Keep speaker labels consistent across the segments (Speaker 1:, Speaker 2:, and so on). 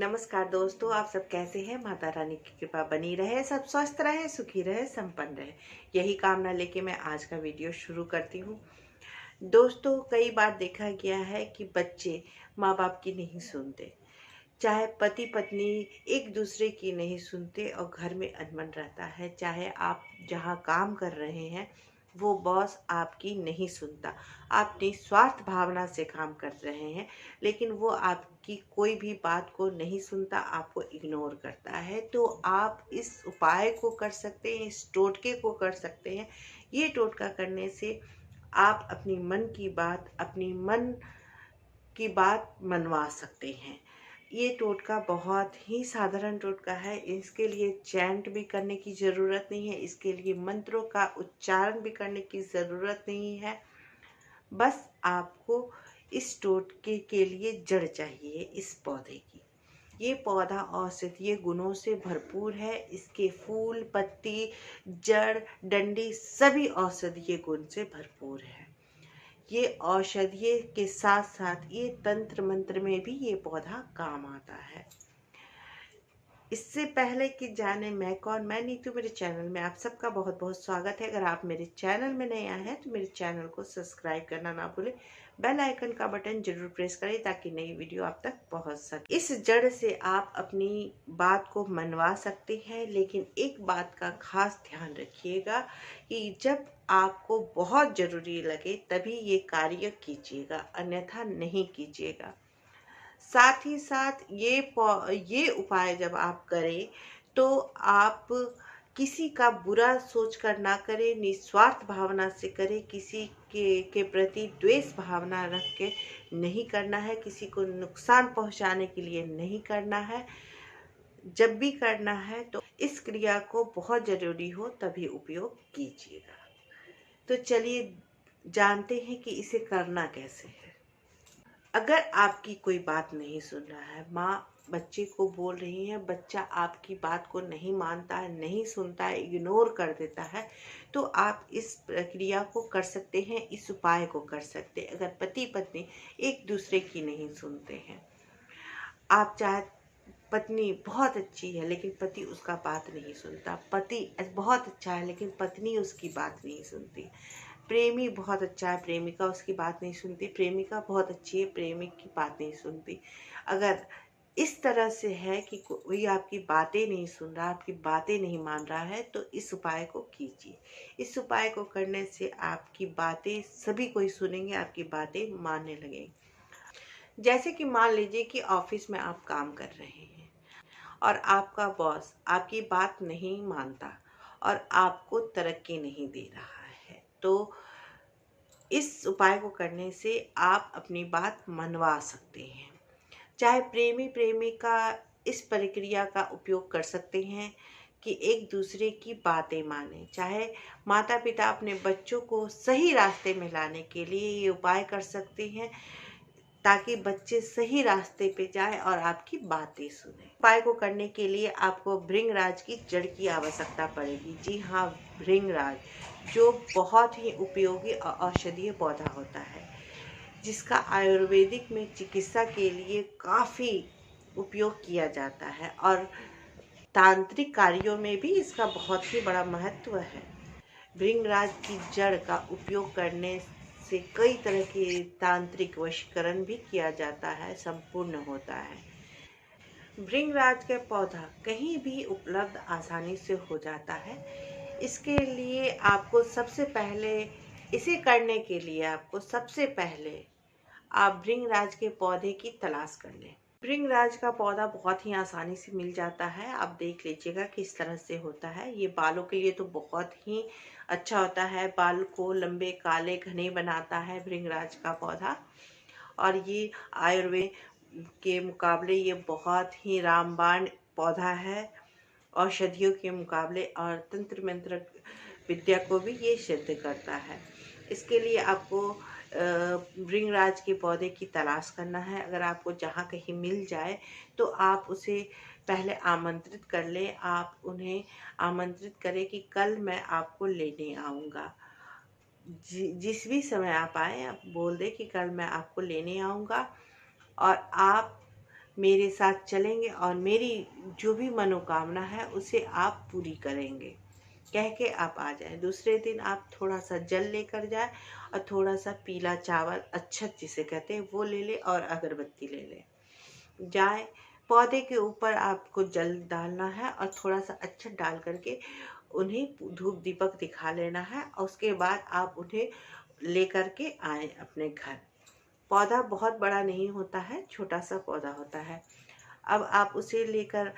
Speaker 1: नमस्कार दोस्तों, आप सब कैसे हैं। माता रानी की कृपा बनी रहे, सब स्वस्थ रहे, सुखी रहे, संपन्न रहे, यही कामना लेके मैं आज का वीडियो शुरू करती हूँ। दोस्तों, कई बार देखा गया है कि बच्चे माँ बाप की नहीं सुनते, चाहे पति पत्नी एक दूसरे की नहीं सुनते और घर में अनबन रहता है। चाहे आप जहाँ काम कर रहे हैं वो बॉस आपकी नहीं सुनता, आप निस्वार्थ भावना से काम कर रहे हैं, लेकिन वो आपकी कोई भी बात को नहीं सुनता, आपको इग्नोर करता है। तो आप इस उपाय को कर सकते हैं, इस टोटके को कर सकते हैं। ये टोटका करने से आप अपनी मन की बात मनवा सकते हैं। ये टोटका बहुत ही साधारण टोटका है। इसके लिए चैंट भी करने की ज़रूरत नहीं है, इसके लिए मंत्रों का उच्चारण भी करने की ज़रूरत नहीं है। बस आपको इस टोटके के लिए जड़ चाहिए, इस पौधे की। ये पौधा औषधीय गुणों से भरपूर है। इसके फूल, पत्ती, जड़, डंडी सभी औषधीय गुण से भरपूर है। ये औषधीय के साथ साथ ये तंत्र मंत्र में भी ये पौधा काम आता है। इससे पहले कि जाने मैं कौन, मैं नीतू, मेरे चैनल में आप सबका बहुत बहुत स्वागत है। अगर आप मेरे चैनल में नए आए हैं तो मेरे चैनल को सब्सक्राइब करना ना भूलें, बेल आइकन का बटन जरूर प्रेस करें ताकि नई वीडियो आप तक पहुंच सके। इस जड़ से आप अपनी बात को मनवा सकते हैं, लेकिन एक बात का खास ध्यान रखिएगा कि जब आपको बहुत ज़रूरी लगे तभी ये कार्य कीजिएगा, अन्यथा नहीं कीजिएगा। साथ ही साथ ये उपाय जब आप करें तो आप किसी का बुरा सोचकर ना करें, निस्वार्थ भावना से करें। किसी के प्रति द्वेष भावना रख के नहीं करना है, किसी को नुकसान पहुंचाने के लिए नहीं करना है। जब भी करना है तो इस क्रिया को बहुत ज़रूरी हो तभी उपयोग कीजिएगा। तो चलिए जानते हैं कि इसे करना कैसे है। अगर आपकी कोई बात नहीं सुन रहा है, माँ बच्चे को बोल रही है, बच्चा आपकी बात को नहीं मानता है, नहीं सुनता है, इग्नोर कर देता है, तो आप इस प्रक्रिया को कर सकते हैं, इस उपाय को कर सकते हैं। अगर पति पत्नी एक दूसरे की नहीं सुनते हैं, आप चाहे पत्नी बहुत अच्छी है लेकिन पति उसका बात नहीं सुनता, पति बहुत अच्छा है लेकिन पत्नी उसकी बात नहीं सुनती, प्रेमी बहुत अच्छा है, प्रेमिका उसकी बात नहीं सुनती, प्रेमिका बहुत अच्छी है, प्रेमिक की बात नहीं सुनती। अगर इस तरह से है कि कोई आपकी बातें नहीं सुन रहा, आपकी बातें नहीं मान रहा है, तो इस उपाय को कीजिए। इस उपाय को करने से आपकी बातें सभी कोई सुनेंगे, आपकी बातें मानने लगेंगे। जैसे कि मान लीजिए कि ऑफिस में आप काम कर रहे हैं और आपका बॉस आपकी बात नहीं मानता और आपको तरक्की नहीं दे रहा है, तो इस उपाय को करने से आप अपनी बात मनवा सकते हैं। चाहे प्रेमी प्रेमिका इस प्रक्रिया का उपयोग कर सकते हैं कि एक दूसरे की बातें माने। चाहे माता पिता अपने बच्चों को सही रास्ते में लाने के लिए ये उपाय कर सकते हैं ताकि बच्चे सही रास्ते पे जाए और आपकी बातें सुने। उपाय को करने के लिए आपको भृंगराज की जड़ की आवश्यकता पड़ेगी। जी हाँ, भृंगराज, जो बहुत ही उपयोगी और औषधीय पौधा होता है, जिसका आयुर्वेदिक में चिकित्सा के लिए काफ़ी उपयोग किया जाता है और तांत्रिक कार्यों में भी इसका बहुत ही बड़ा महत्व है। भृंगराज की जड़ का उपयोग करने से कई तरह के तांत्रिक वशीकरण भी किया जाता है, संपूर्ण होता है। भृंगराज का पौधा कहीं भी उपलब्ध आसानी से हो जाता है। इसके लिए आपको सबसे पहले इसे करने के लिए आपको सबसे पहले आप भृंगराज के पौधे की तलाश कर लें। भृंगराज का पौधा बहुत ही आसानी से मिल जाता है, आप देख लीजिएगा किस तरह से होता है। ये बालों के लिए तो बहुत ही अच्छा होता है, बाल को लंबे काले घने बनाता है भृंगराज का पौधा। और ये आयुर्वेद के मुकाबले ये बहुत ही रामबाण पौधा है, औषधियों के मुकाबले, और तंत्र मंत्र विद्या को भी ये सिद्ध करता है। इसके लिए आपको भृंगराज के पौधे की तलाश करना है। अगर आपको जहाँ कहीं मिल जाए तो आप उसे पहले आमंत्रित कर लें। आप उन्हें आमंत्रित करें कि कल मैं आपको लेने आऊँगा। जिस भी समय आप आए, आप बोल दें कि कल मैं आपको लेने आऊँगा और आप मेरे साथ चलेंगे और मेरी जो भी मनोकामना है उसे आप पूरी करेंगे, कह के आप आ जाए। दूसरे दिन आप थोड़ा सा जल लेकर जाए और थोड़ा सा पीला चावल, अच्छत जिसे कहते हैं, वो ले ले और अगरबत्ती ले ले जाए। पौधे के ऊपर आपको जल डालना है और थोड़ा सा अच्छत डाल करके उन्हें धूप दीपक दिखा लेना है और उसके बाद आप उन्हें लेकर के आए अपने घर। पौधा बहुत बड़ा नहीं होता है, छोटा सा पौधा होता है। अब आप उसे लेकर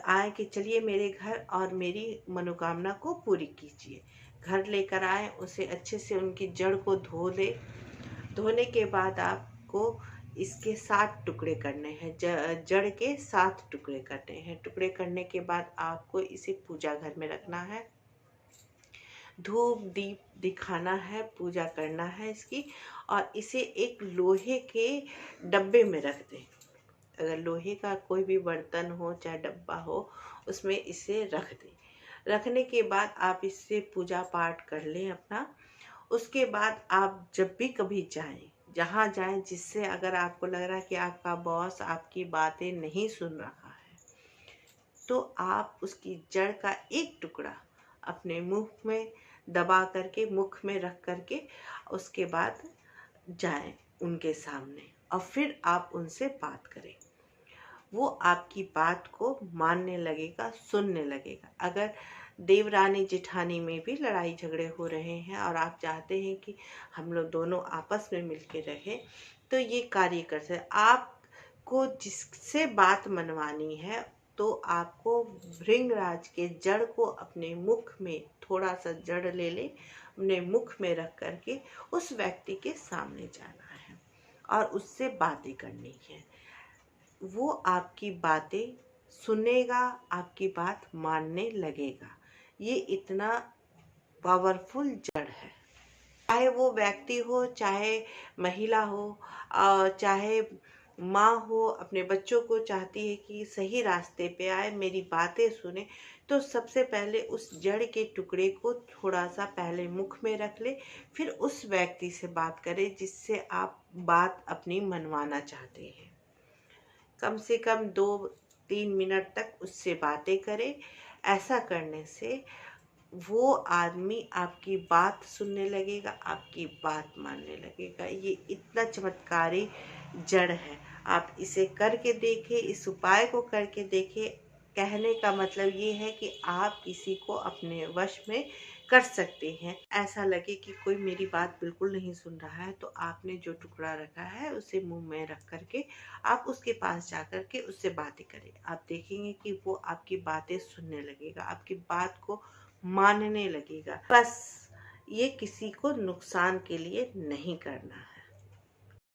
Speaker 1: आए कि चलिए मेरे घर और मेरी मनोकामना को पूरी कीजिए। घर लेकर आए, उसे अच्छे से उनकी जड़ को धो ले। धोने के बाद आपको इसके 7 टुकड़े करने हैं, जड़ के 7 टुकड़े करने हैं। टुकड़े करने के बाद आपको इसे पूजा घर में रखना है, धूप दीप दिखाना है, पूजा करना है इसकी, और इसे एक लोहे के डब्बे में रख दें। अगर लोहे का कोई भी बर्तन हो चाहे डब्बा हो, उसमें इसे रख दें। रखने के बाद आप इससे पूजा पाठ कर लें अपना। उसके बाद आप जब भी कभी जाएं, जहाँ जाएं, जिससे अगर आपको लग रहा है कि आपका बॉस आपकी बातें नहीं सुन रहा है, तो आप उसकी जड़ का एक टुकड़ा अपने मुंह में दबा करके, मुख में रख करके, उसके बाद जाएं उनके सामने और फिर आप उनसे बात करें। वो आपकी बात को मानने लगेगा, सुनने लगेगा। अगर देवरानी जेठानी में भी लड़ाई झगड़े हो रहे हैं और आप चाहते हैं कि हम लोग दोनों आपस में मिलके रहें, तो ये कार्य कर सकते। आपको जिससे बात मनवानी है, तो आपको भृंगराज के जड़ को अपने मुख में, थोड़ा सा जड़ ले ले, अपने मुख में रख करके उस व्यक्ति के सामने जाना है और उससे बातें करनी है। वो आपकी बातें सुनेगा, आपकी बात मानने लगेगा। ये इतना पावरफुल जड़ है। चाहे वो व्यक्ति हो, चाहे महिला हो, चाहे माँ हो, अपने बच्चों को चाहती है कि सही रास्ते पे आए, मेरी बातें सुने, तो सबसे पहले उस जड़ के टुकड़े को थोड़ा सा पहले मुख में रख ले, फिर उस व्यक्ति से बात करें जिससे आप बात अपनी मनवाना चाहते हैं। कम से कम 2-3 मिनट तक उससे बातें करें। ऐसा करने से वो आदमी आपकी बात सुनने लगेगा, आपकी बात मानने लगेगा। ये इतना चमत्कारी जड़ है। आप इसे करके देखें, इस उपाय को करके देखें। कहने का मतलब ये है कि आप किसी को अपने वश में कर सकते हैं। ऐसा लगे कि कोई मेरी बात बिल्कुल नहीं सुन रहा है, तो आपने जो टुकड़ा रखा है उसे मुंह में रख करके आप उसके पास जा कर के उससे बातें करें। आप देखेंगे कि वो आपकी बातें सुनने लगेगा, आपकी बात को मानने लगेगा। बस ये किसी को नुकसान के लिए नहीं करना है।